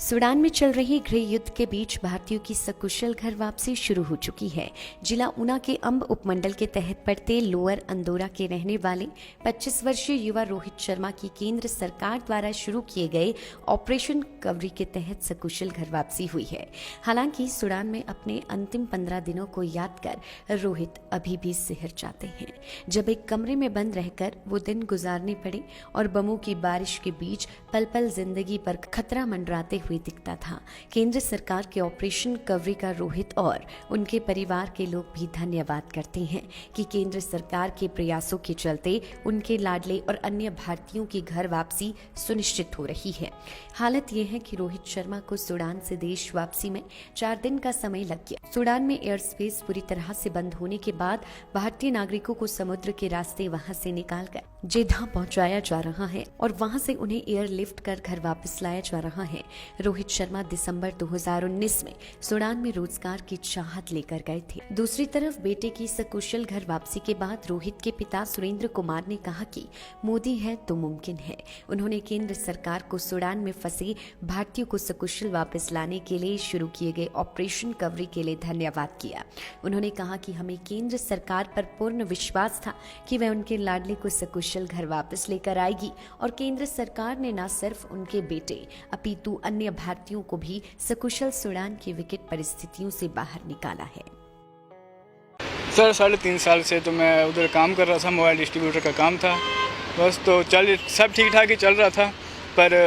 Sudan में चल रही गृह युद्ध के बीच भारतीयों की सकुशल घर वापसी शुरू हो चुकी है। जिला ऊना के अंब उपमंडल के तहत पड़ते लोअर अंदोरा के रहने वाले 25 वर्षीय युवा रोहित शर्मा की केंद्र सरकार द्वारा शुरू किए गए ऑपरेशन कवरी के तहत सकुशल घर वापसी हुई है। हालांकि सूडान में अपने अंतिम 15 दिनों को याद कर रोहित अभी भी सिहर जाते हैं, जब एक कमरे में बंद रहकर वो दिन गुजारने पड़े और बमों की बारिश के बीच पल पल जिंदगी पर खतरा मंडराते हुए दिखता था। केंद्र सरकार के ऑपरेशन कवरी का रोहित और उनके परिवार के लोग भी धन्यवाद करते हैं कि केंद्र सरकार के प्रयासों के चलते उनके लाडले और अन्य भारतीयों की घर वापसी सुनिश्चित हो रही है। हालत यह है कि रोहित शर्मा को सूडान से देश वापसी में 4 दिन का समय लग गया। सूडान में एयर स्पेस पूरी तरह से बंद होने के बाद भारतीय नागरिकों को समुद्र के रास्ते वहां से निकालकर जेद्दा पहुंचाया जा रहा है और वहां से उन्हें एयरलिफ्ट कर घर वापस लाया जा रहा है। रोहित शर्मा दिसंबर 2019 में सूडान में रोजगार की चाहत लेकर गए थे। दूसरी तरफ बेटे की सकुशल घर वापसी के बाद रोहित के पिता सुरेंद्र कुमार ने कहा कि मोदी है तो मुमकिन है। उन्होंने केंद्र सरकार को सूडान में फंसे भारतीयों को सकुशल वापस लाने के लिए शुरू किए गए ऑपरेशन कवरी के लिए धन्यवाद किया। उन्होंने कहा कि हमें केंद्र सरकार पर पूर्ण विश्वास था कि वह उनके लाडले को सकुशल घर वापस लेकर आएगी और केंद्र सरकार ने न सिर्फ उनके बेटे अपितु अन्य भारतीयों को भी सकुशल सूडान की विकट परिस्थितियों से बाहर निकाला है। सर 3.5 साल से तो मैं उधर काम कर रहा था, मोबाइल डिस्ट्रीब्यूटर का काम था बस। तो सब ठीक ठाक ही चल रहा था, पर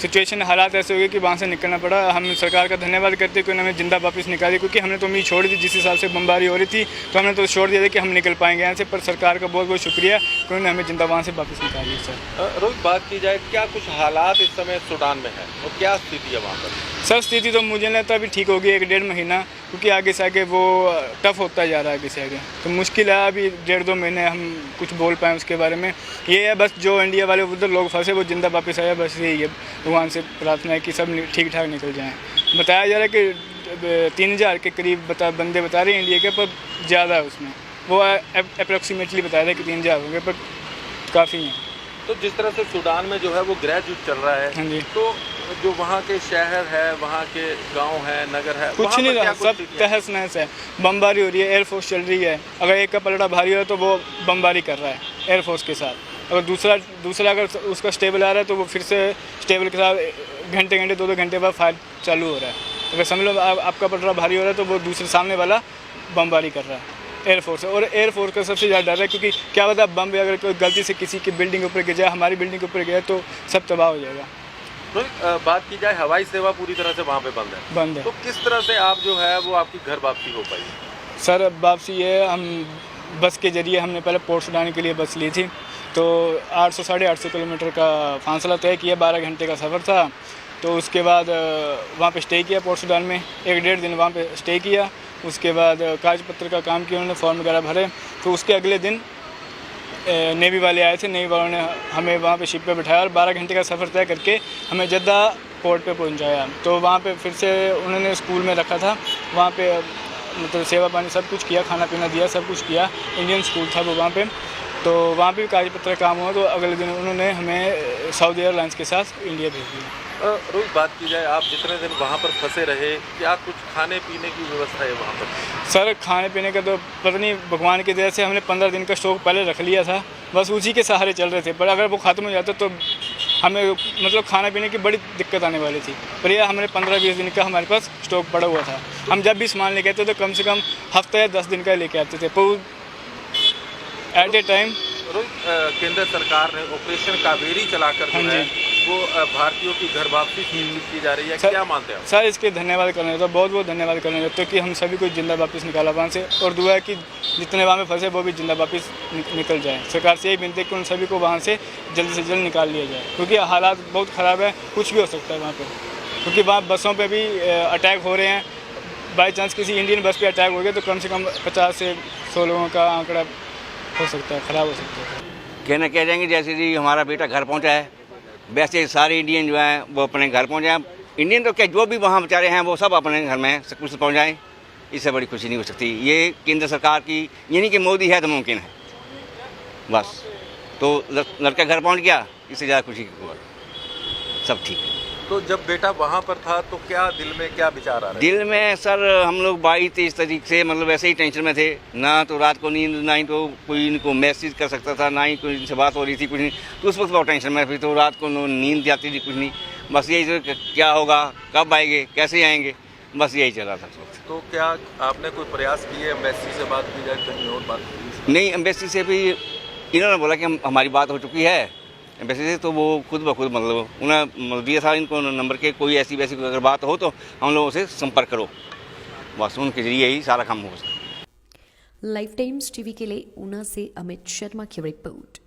सिचुएशन हालात ऐसे हो गए कि वहाँ से निकलना पड़ा। हम सरकार का धन्यवाद करते कि उन्होंने जिंदा वापस निकाली, क्योंकि हमने तो उम्मीद छोड़ दी। जिस हिसाब से बमबारी हो रही थी तो हमने तो छोड़ दिया था कि हम निकल पाएंगे यहाँ से, पर सरकार का बहुत बहुत शुक्रिया कि उन्होंने हमें जिंदा वहाँ से वापस निकाली। सर रोहित, बात की जाए क्या कुछ हालात इस समय सूडान में है और क्या स्थिति है वहाँ पर? सर स्थिति तो मुझे लगता है अभी ठीक होगी 1-1.5 महीना, क्योंकि आगे से आगे वो टफ होता जा रहा है। आगे से आगे तो मुश्किल है, अभी 1.5-2 महीने हम कुछ बोल पाएँ उसके बारे में। ये है बस, जो इंडिया वाले उधर लोग फंसे वो जिंदा वापस आया, बस यही है। भगवान से प्रार्थना है कि सब ठीक ठाक निकल जाएँ। बताया जा रहा है कि 3000 के करीब बंदे बता रहे हैं इंडिया के, पर ज़्यादा है उसमें। वो अप्रॉक्सीमेटली बता रहे हैं कि 3000 होंगे, पर काफ़ी हैं। तो जिस तरह से सूडान में जो है वो गृह युद्ध चल रहा है, हाँ जी, तो जो वहाँ के शहर है, वहाँ के गांव है, नगर है, कुछ नहीं रहा, सब तहस नहस है। बमबारी हो रही है, एयरफोर्स चल रही है। अगर एक का पलड़ा भारी हो तो वो बमबारी कर रहा है एयरफोर्स के साथ। अगर दूसरा अगर उसका स्टेबल आ रहा है तो वो फिर से स्टेबल के साथ घंटे 2-2 घंटे बाद फायर चालू हो रहा है। अगर समझ लो आपका पलड़ा भारी हो रहा है तो वो दूसरे सामने वाला बमबारी कर रहा है एयरफोर्स। और एयरफोर्स का सबसे ज़्यादा डर है, क्योंकि क्या पता बम अगर कोई गलती से किसी की बिल्डिंग ऊपर गिर जाए, हमारी बिल्डिंग के ऊपर गिर जाए तो सब तबाह हो जाएगा। तो बात की जाए, हवाई सेवा पूरी तरह से वहाँ पे बंद है। तो किस तरह से आप जो है वो आपकी घर वापसी हो पाई? सर वापसी ये हम बस के ज़रिए, हमने पहले पोर्ट सूडान के लिए बस ली थी, तो 800-850 किलोमीटर का फासला तय किया, 12 घंटे का सफ़र था। तो उसके बाद वहाँ पे स्टे किया पोर्ट सूडान में, 1-1.5 दिन वहाँ पे स्टे किया। उसके बाद कागज पत्र का काम किया, उन्होंने फॉर्म वगैरह भरे। तो उसके अगले दिन नेवी वाले आए थे, नेवी वालों ने हमें वहाँ पे शिप पे बिठाया और 12 घंटे का सफ़र तय करके हमें जेद्दा पोर्ट पे पहुँचाया। तो वहाँ पे फिर से उन्होंने स्कूल में रखा था, वहाँ पे मतलब सेवा पानी सब कुछ किया, खाना पीना दिया, सब कुछ किया। इंडियन स्कूल था वो वहाँ पे, तो वहाँ पे भी कागज पत्र काम हुआ। तो अगले दिन उन्होंने हमें साउदी एयरलाइंस के साथ इंडिया भेज दिया। रोहित, बात की जाए, आप जितने दिन वहाँ पर फंसे रहे, क्या कुछ खाने पीने की व्यवस्था है वहाँ पर? सर खाने पीने का तो पता नहीं, भगवान की दया से हमने 15 दिन का स्टॉक पहले रख लिया था, बस उसी के सहारे चल रहे थे। पर अगर वो ख़त्म हो जाता तो हमें मतलब खाने पीने की बड़ी दिक्कत आने वाली थी। पर यह हमने 15-20 दिन का हमारे पास स्टॉक पड़ा हुआ था। हम जब भी सामान लेके आते तो कम से कम हफ्ते या 10 दिन का लेके आते थे, पर एट ए टाइम। केंद्र सरकार ने ऑपरेशन कावेरी चलाकर जो है वो भारतीयों की घर वापसी की जा रही है, क्या मानते हैं? सर इसके धन्यवाद करना चाहता हूँ, बहुत बहुत धन्यवाद करना चाहता हूँ कि हम सभी को जिंदा वापस निकाला वहाँ से। और दुआ है कि जितने वहाँ में फंसे वो भी जिंदा वापस निकल जाए। सरकार से यही विनती है कि उन सभी को वहाँ से जल्द से जल्द निकाल लिया जाए, क्योंकि हालात बहुत ख़राब है, कुछ भी हो सकता है वहाँ पर। क्योंकि वहाँ बसों पर भी अटैक हो रहे हैं। बाई चांस किसी इंडियन बस पर अटैक हो गया तो कम से कम 50 से 100 लोगों का आंकड़ा हो सकता है, ख़राब हो सकता है। कहना कह जाएंगे जैसे जी हमारा बेटा घर पहुंचा है, वैसे सारे इंडियन जो हैं वो अपने घर पहुंच जाएँ। इंडियन तो क्या, जो भी वहाँ बेचारे हैं वो सब अपने घर में कुछ पहुँच जाएँ। इससे बड़ी खुशी नहीं हो सकती। ये केंद्र सरकार की, यानी कि मोदी है तो मुमकिन है बस। तो लड़का घर पहुँच गया, इससे ज़्यादा खुशी हुआ। सब ठीक है। तो जब बेटा वहाँ पर था तो क्या दिल में क्या विचार आ रहे दिल में सर हम लोग 22-23 तारीख से मतलब ऐसे ही टेंशन में थे, ना तो रात को नींद, ना ही तो कोई इनको मैसेज कर सकता था, ना ही कोई इनसे बात हो रही थी, कुछ नहीं। तो उस वक्त बहुत टेंशन में, फिर तो रात को नींद जाती थी, कुछ नहीं, बस यही जो क्या होगा, कब आएंगे, कैसे आएंगे, बस यही चल रहा था। तो क्या आपने कोई प्रयास किए एम्बेसी से बात की जाए, कहीं और बात की? नहीं, एम्बेसी से भी इन्होंने बोला कि हमारी बात हो चुकी है एम्बेसी से, तो वो खुद ब खुद मतलब उन्हें दिया था इनको नंबर के, कोई ऐसी वैसी अगर बात हो तो हम लोगों से संपर्क करो, बस उनके जरिए ही सारा काम हो सकता है। लाइफ टाइम्स टीवी के लिए ऊना से अमित शर्मा की रिपोर्ट।